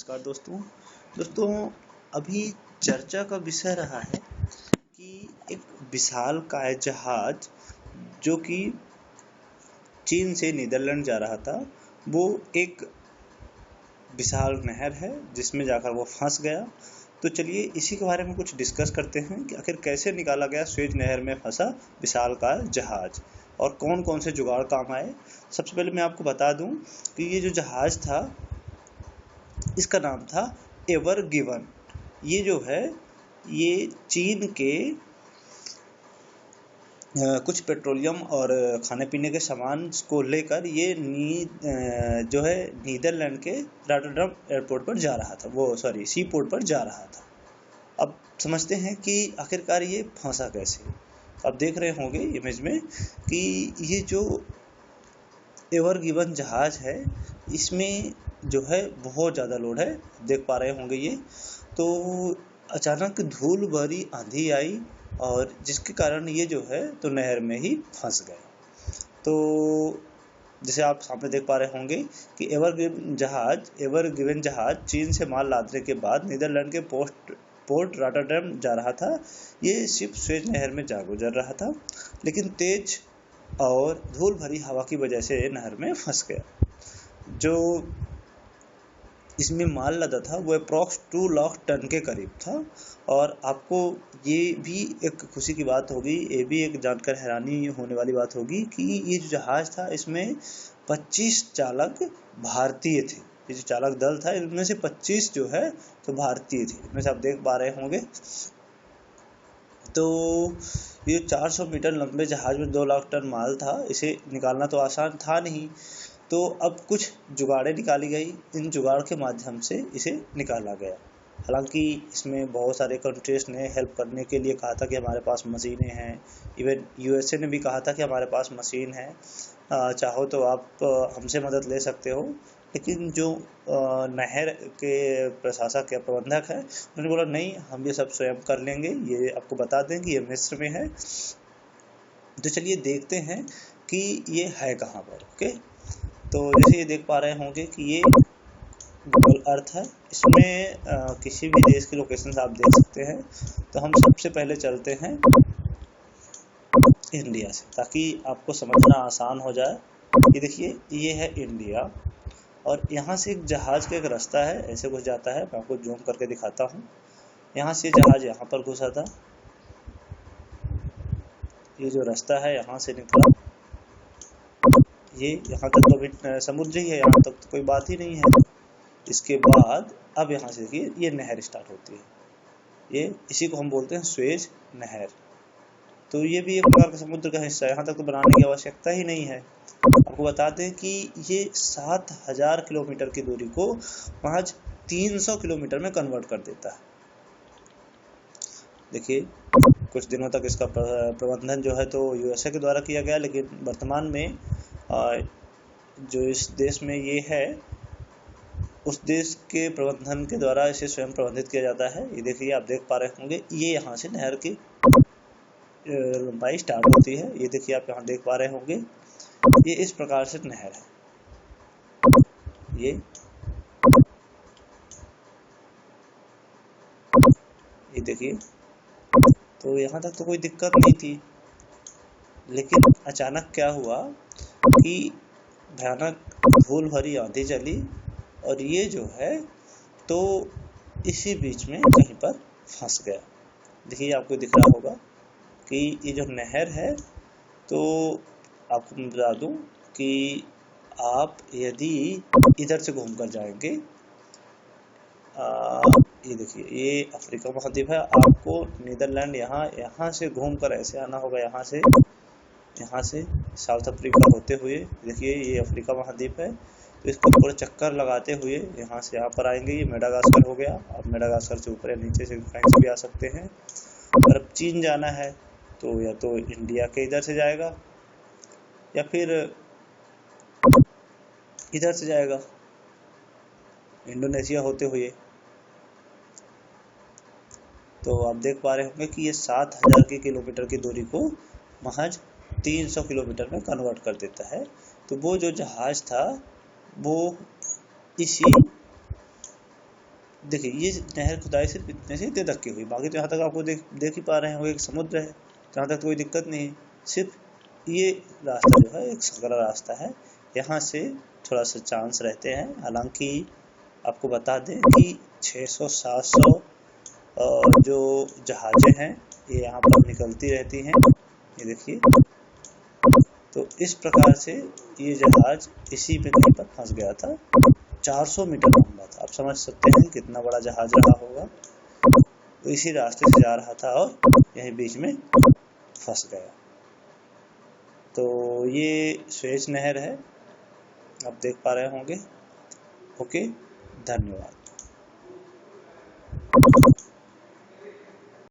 नमस्कार दोस्तों अभी चर्चा का विषय रहा है कि एक विशालकाय जहाज जो कि चीन से नीदरलैंड जा रहा था, वो एक विशाल नहर है जिसमें जाकर वो फंस गया। तो चलिए इसी के बारे में कुछ डिस्कस करते हैं कि आखिर कैसे निकाला गया स्वेज नहर में फंसा विशालकाय जहाज और कौन कौन से जुगाड़ काम आए। सबसे पहले मैं आपको बता दूं कि ये जो जहाज था इसका नाम था एवर गिवन। ये जो है ये चीन के कुछ पेट्रोलियम और खाने पीने के सामान को लेकर ये जो है नीदरलैंड के रॉटरडम एयरपोर्ट पर जा रहा था, सी पोर्ट पर जा रहा था। अब समझते हैं कि आखिरकार ये फंसा कैसे। आप देख रहे होंगे इमेज में कि ये जो एवर गिवन जहाज है इसमें जो है बहुत ज़्यादा लोड है, देख पा रहे होंगे ये। तो अचानक धूल भरी आंधी आई और जिसके कारण ये जो है तो नहर में ही फंस गए। तो जैसे आप सामने देख पा रहे होंगे कि एवर गिवन जहाज चीन से माल लादने के बाद नीदरलैंड के पोर्ट रॉटरडम जा रहा था। ये शिप स्वेज नहर में जा गुजर रहा था, लेकिन तेज और धूल भरी हवा की वजह से नहर में फंस गया। जो इसमें माल लदा था वो अप्रॉक्स 2 लाख टन के करीब था। और आपको ये भी एक खुशी की बात होगी, ये भी एक जानकर हैरानी होने वाली बात होगी कि ये जो जहाज था इसमें 25 चालक भारतीय थे। ये जो चालक दल था इनमें से 25 जो है तो भारतीय थे। इनमें से आप देख पा रहे होंगे। तो ये 400 मीटर लंबे जहाज में 2 लाख टन माल था, इसे निकालना तो आसान था नहीं। तो अब कुछ जुगाड़ें निकाली गई, इन जुगाड़ के माध्यम से इसे निकाला गया। हालांकि इसमें बहुत सारे कंट्रीज ने हेल्प करने के लिए कहा था कि हमारे पास मशीनें हैं। इवन यूएसए ने भी कहा था कि हमारे पास मशीन है, चाहो तो आप हमसे मदद ले सकते हो। लेकिन जो नहर के प्रशासक या प्रबंधक है उन्होंने बोला नहीं, हम ये सब स्वयं कर लेंगे, ये आपको बता दें कि ये मिस्र में है। तो चलिए देखते हैं कि ये है कहाँ पर। ओके, तो जैसे ये देख पा रहे होंगे कि ये गूगल अर्थ है, इसमें किसी भी देश की लोकेशन आप देख सकते हैं। तो हम सबसे पहले चलते हैं इंडिया से ताकि आपको समझना आसान हो जाए। ये देखिए ये है इंडिया और यहाँ से एक जहाज का एक रास्ता है, ऐसे कुछ जाता है। मैं आपको जूम करके दिखाता हूँ। यहाँ से जहाज यहाँ पर घुसा था, ये जो रास्ता है यहाँ से निकला, ये यहाँ तक तो अभी समुद्र ही है, यहाँ तक तो कोई बात ही नहीं है। इसके बाद अब यहाँ से देखिए ये नहर स्टार्ट होती है, ये इसी को हम बोलते हैं स्वेज नहर। तो ये भी एक प्रकार का समुद्र का हिस्सा है, यहाँ तक तो बनाने की आवश्यकता ही नहीं है। आपको बता दें कि ये 7000 किलोमीटर की दूरी को महज 300 किलोमीटर में कन्वर्ट कर देता है। देखिए कुछ दिनों तक इसका प्रबंधन जो है तो यूएसए के द्वारा किया गया, लेकिन वर्तमान में जो इस देश में ये है उस देश के प्रबंधन के द्वारा इसे स्वयं प्रबंधित किया जाता है। ये देखिए आप देख पा रहे होंगे, ये यहाँ से नहर की लंबाई स्टार्ट होती है। ये देखिए आप यहाँ देख पा रहे होंगे, ये इस प्रकार से नहर है। ये देखिए, तो यहाँ तक तो कोई दिक्कत नहीं थी, लेकिन अचानक क्या हुआ कि भयानक धूल भरी आंधी चली और ये जो है तो इसी बीच में कहीं पर फंस गया। देखिए आपको दिख रहा होगा कि ये जो नहर है, तो आपको मैं बता दूं कि आप यदि इधर से घूमकर जाएंगे, ये देखिए ये अफ्रीका महाद्वीप है, आपको नीदरलैंड यहाँ से घूमकर ऐसे आना होगा, यहाँ से साउथ अफ्रीका होते हुए। देखिए ये अफ्रीका महाद्वीप है, तो इसको पूरा चक्कर लगाते हुए यहाँ से यहाँ पर आएंगे। ये मेडागास्कर हो गया, आप मेडागास्कर से ऊपर या नीचे से कहीं से भी आ सकते हैं। और अब चीन जाना है तो या तो इंडिया के इधर से जाएगा या फिर इधर से जाएगा इंडोनेशिया होते हुए। तो आप देख पा रहे होंगे कि ये 7000 किलोमीटर की दूरी को महज 300 किलोमीटर में कन्वर्ट कर देता है। तो वो जो जहाज था वो इसी देखिए ये नहर खुदाई सिर्फ इतने से इतने तक की हुई, बाकी तो यहाँ तक आपको देख ही पा रहे हैं, वो एक समुद्र है, जहाँ तक कोई दिक्कत नहीं। सिर्फ ये रास्ता जो है एक संकरा रास्ता है, यहाँ से थोड़ा सा चांस रहते हैं। हालांकि आपको बता दें कि 600-700 जो जहाज़ें हैं ये यहाँ पर निकलती रहती हैं, ये देखिए। तो इस प्रकार से ये जहाज इसी में कहीं पर फंस गया था। 400 मीटर लंबा था, आप समझ सकते हैं कितना बड़ा जहाज रहा होगा। तो इसी रास्ते से जा रहा था और यहीं बीच में फंस गया। तो ये सुएज नहर है, आप देख पा रहे होंगे। ओके, धन्यवाद।